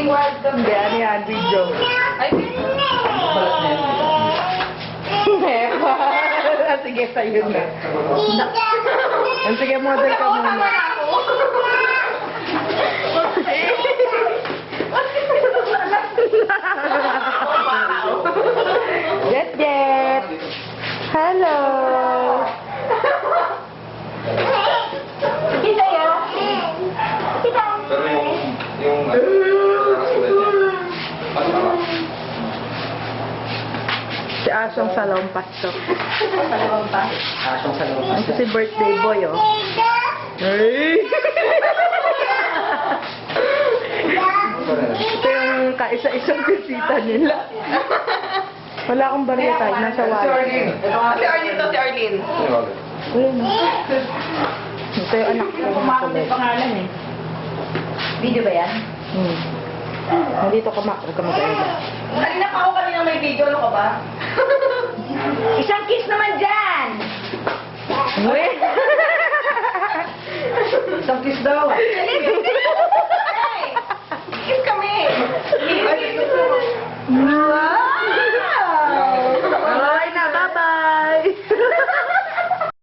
Magiging wild ka. Hindi, ano yan, video. Ay, Balat na yan. Sige, sa'yo na. Sige, model ka muna. Jet Jet! Hello! Kita ya? Kita. Pero yung nakasulat niya. Masama. Si Asyong Salompas to. Salawang pa. Asyong sa loob. Ito si birthday boy, oh. Hey! Ito yung kaisa-isang bisita nila. Wala akong barya tayo. Nasa Si wala. Arlene. Si Arlene to, si Arlene. Ayun, oh. Ito yung anak ko. May pangalan eh. Video ba yan? Nandito ka, Mac. Huwag ka mag-alala. Kanina pa ako kanina may video. Ano ka ba? Isang kiss naman dyan! Uy! Isang kiss daw. Hey! Kiss kami! Wow! Bye na, bye-bye!